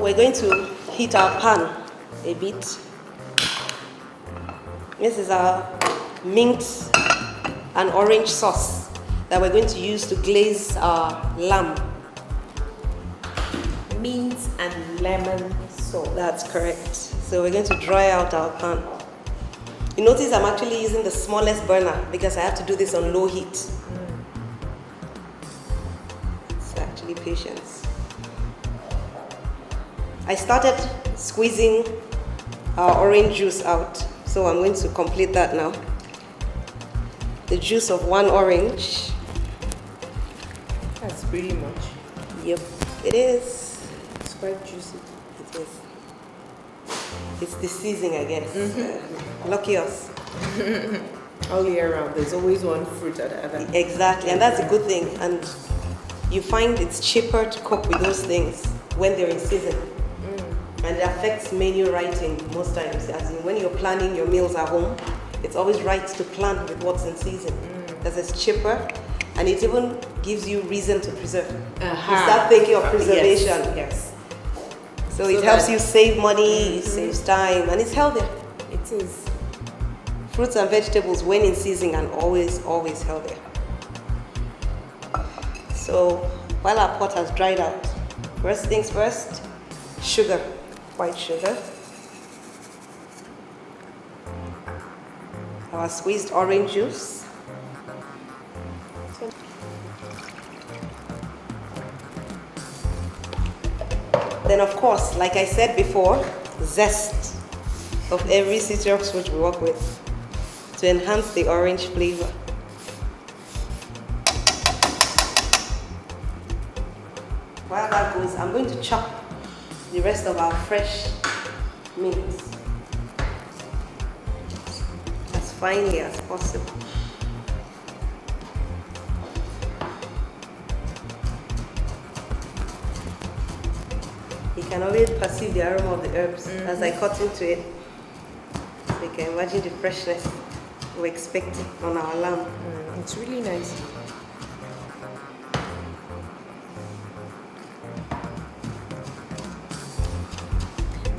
we're going to heat our pan a bit. This is our mint and orange sauce that we're going to use to glaze our lamb. Mint and lemon sauce. That's correct. So we're going to dry out our pan. You notice I'm actually using the smallest burner because I have to do this on low heat. It's actually patience. I started squeezing our orange juice out, so I'm going to complete that now. The juice of one orange. That's pretty much. Yep, it is. It's quite juicy. It is. It's the season, I guess. Lucky us. All year round, there's always one fruit or the other. Exactly, and that's a good thing. And you find it's cheaper to cook with those things when they're in season. And it affects menu writing most times. As in when you're planning your meals at home, it's always right to plan with what's in season. Because it's cheaper, and it even gives you reason to preserve. You start thinking of preservation. Yes. So it helps you save money, it saves time, and it's healthier. It is. Fruits and vegetables, when in season, and always healthier. So while our pot has dried out, first things first, sugar, white sugar. Our squeezed orange juice. Then of course, like I said before, zest of every citrus fruit we work with to enhance the orange flavor. While that goes, I'm going to chop the rest of our fresh mint as finely as possible. You can always perceive the aroma of the herbs as I cut into it. So you can imagine the freshness we're expecting on our lamb. It's really nice.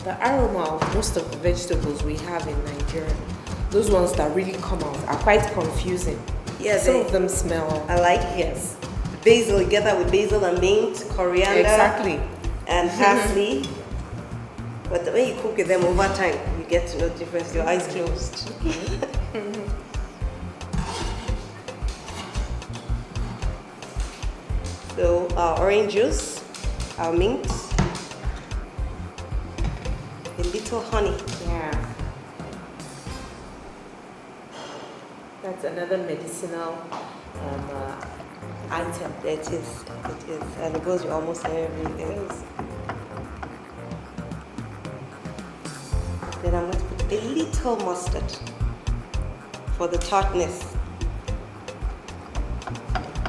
The aroma of most of the vegetables we have in Nigeria, those ones that really come out, are quite confusing. Yeah, some of them smell. I like Yes. basil. You get that with basil and mint, coriander, Exactly. and parsley. But when you cook with them over time, you get to know the difference. Your eyes closed. So our orange juice, our mint, a little honey. Yeah. That's another medicinal item. It is, and it goes with almost everything. Then I'm going to put a little mustard for the tartness.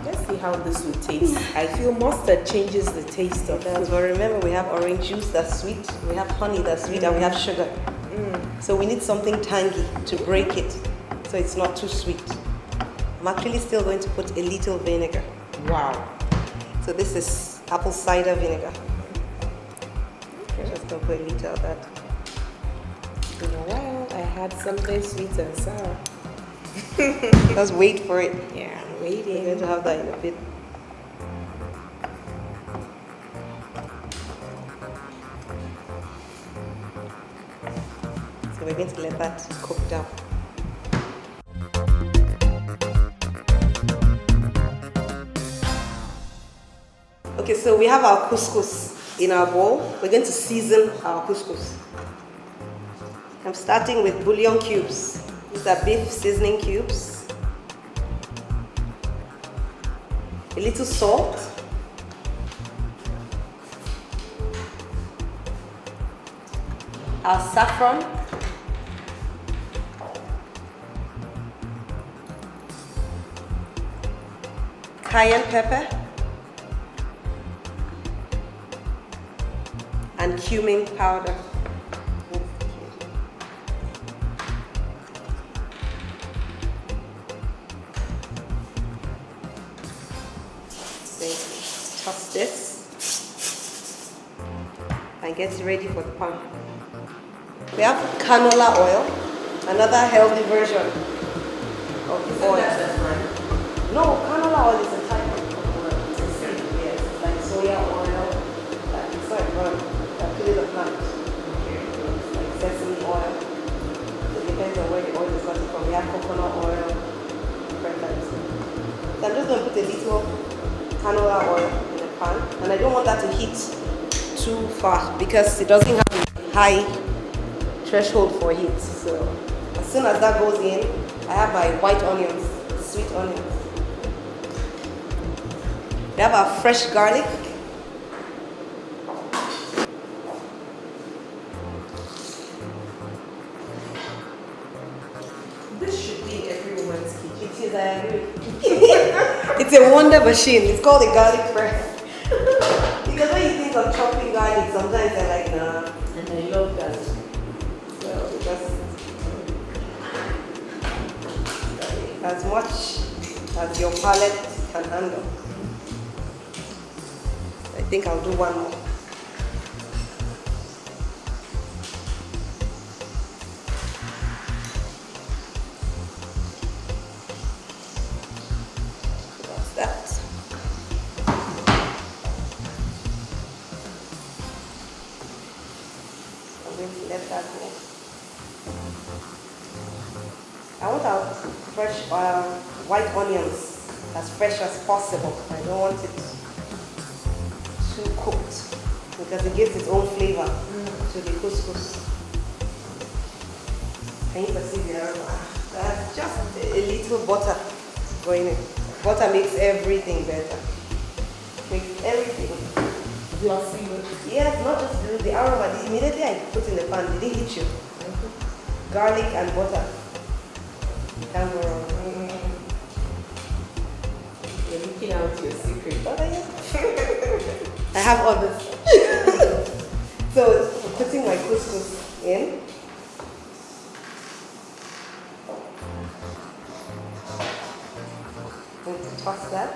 Let's see how this will taste. I feel mustard changes the taste of But food. remember, we have orange juice that's sweet, we have honey that's sweet, and we have sugar. So we need something tangy to break it, so it's not too sweet. I'm actually still going to put a little vinegar. Wow. So this is apple cider vinegar. Just going to put a little of that. In a while, I had something sweet and sour. Just wait for it. Yeah, I'm We're waiting. going to have that in a bit. So we're going to let that cook down. Okay, so we have our couscous in our bowl. We're going to season our couscous. I'm starting with bouillon cubes. These are beef seasoning cubes. A little salt. Our saffron. Cayenne pepper. And cumin powder. Toss this and get ready for the pan. We have canola oil, another healthy version of the oil. No, canola oil is a type of oil. Yes, it's like soya oil, like actually the plant. It's like sesame oil. It depends on where the oil is gotten from. We have coconut oil, different types. So I'm just going to put a little canola oil in the pan, and I don't want that to heat too far because it doesn't have a high threshold for heat. So as soon as that goes in, I have my white onions, sweet onions. We have our fresh garlic. This should be every woman's kitchen. It is, I agree. It's a wonder machine. It's called a garlic press. Because when you think of chopping garlic, sometimes they're like, nah. And I love that. So just as much as your palate can handle. I think I'll do one more. That's that. I'm going to let that go. I want our fresh white onions as fresh as possible. I don't want it too cooked because it gives its own flavor to the couscous. Can you perceive the aroma? That's just a little butter going in. Butter makes everything better. Makes everything. Glossy. Yes, not just the aroma. Immediately I put in the pan, did it hit you? Garlic and butter. Can't go wrong. You're looking out your secret. What are you? I have others. So I'm putting my couscous in. I'm going to toss that.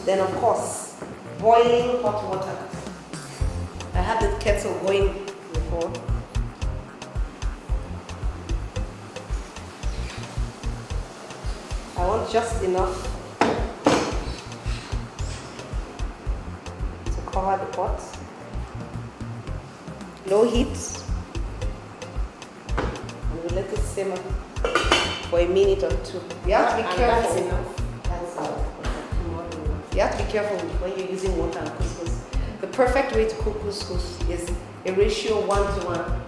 Then of course, boiling hot water. I had the kettle going before. I want just enough to cover the pot. Low heat. And we'll let it simmer for a minute or two. You have to be careful. That's enough. That's enough. You have to be careful when you're using water and couscous. The perfect way to cook couscous is a ratio 1-to-1.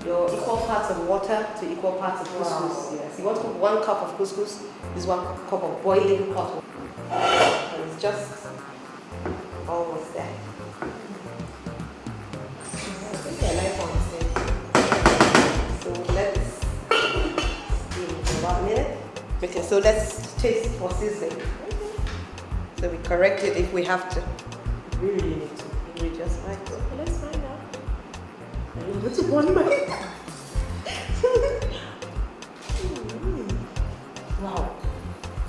Your equal parts of water to equal parts of couscous. Yes. You want to cook 1 cup of couscous, is 1 cup of boiling hot water. And it's just almost there. So let's steam for about a minute. Okay, so let's taste for seasoning. So we correct it if we have to. We really need to. We just might. Okay, let's find out. What's one minute? Wow.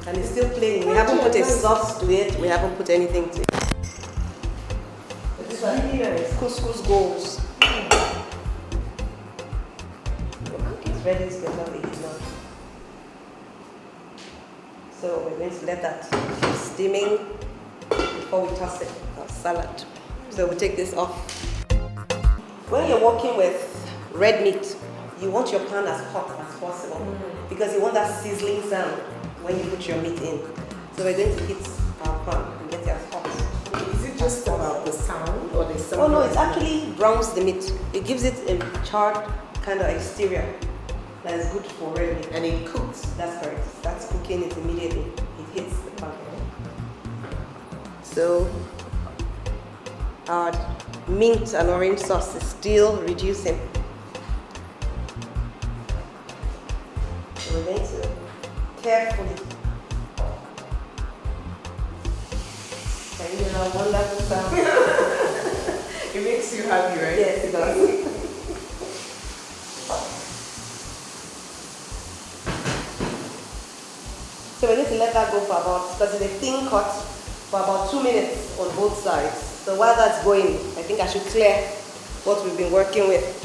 And it's still playing. We haven't put a sauce to it. We haven't put anything to it. It's really nice. Couscous goals. It's ready to get lovely now. So we're going to let that keep steaming before we toss it, our salad. So we'll take this off. When you're working with red meat, you want your pan as hot as possible because you want that sizzling sound when you put your meat in. So we're going to heat our pan and get it as hot. Is it just about the sound or the sound? Oh no, it actually browns the meat. It gives it a charred kind of exterior that is good for red meat. And it cooks. That's correct. That's cooking it immediately. It hits the pan. So our mint and orange sauce is still reducing. So we're going to carefully. Can you hear that wonderful sound? It makes you happy, right? Yes, it does. So we're going to let that go for about, because it's a thin cut, for about 2 minutes on both sides. So while that's going, I think I should clear what we've been working with.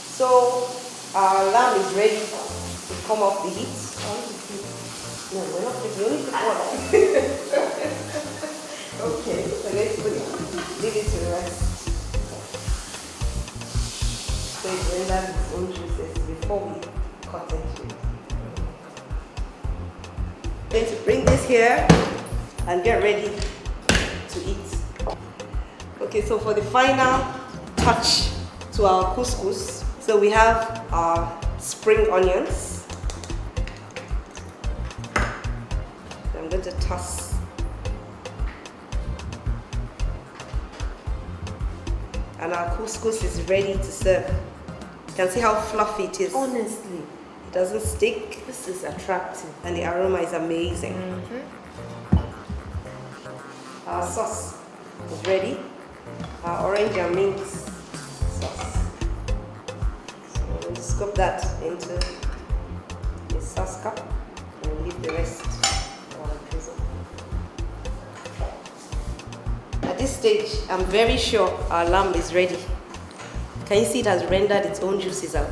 So our lamb is ready to come off the heat. No, we're not flipping, we only flip one. Okay, so let's leave it to rest. So it renders its own juices before we cut it. Going to bring this here and get ready to eat. Okay, so for the final touch to our couscous, so we have our spring onions. So I'm going to toss. And our couscous is ready to serve. You can see how fluffy it is. Honestly, it doesn't stick. This is attractive. And the aroma is amazing. Our sauce is ready. Our orange and mint sauce. So we're going to scoop that into the sauce cup and we'll leave the rest for our drizzle. At this stage, I'm very sure our lamb is ready. Can you see it has rendered its own juices out?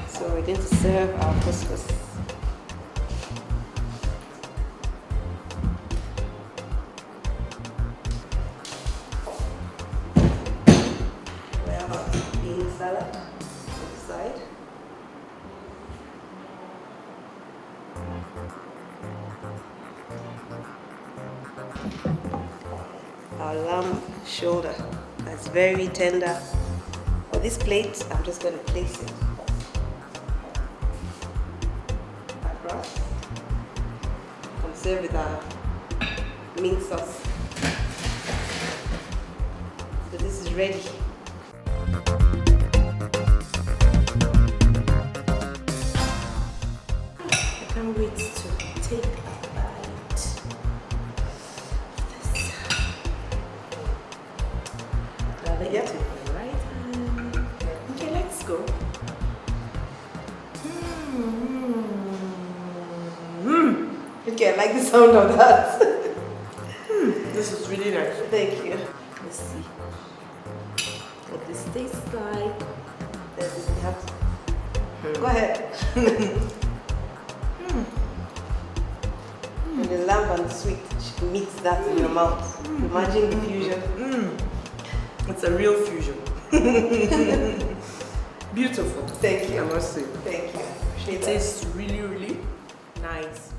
So we're going to serve our couscous. We have our bean salad on the side. Our lamb shoulder that's very tender. For this plate, I'm just going to place it across and serve with our mint sauce. So this is ready. I can't wait to take a bite. Yep. Right. Okay, let's go. Okay, I like the sound of that. This is really nice. Thank you. Let's see what this tastes like. Go ahead. And the lamb and the sweet meet that in your mouth. Imagine the fusion. It's a real fusion. Beautiful. Thank you. I must say. Thank you. It tastes really, really nice.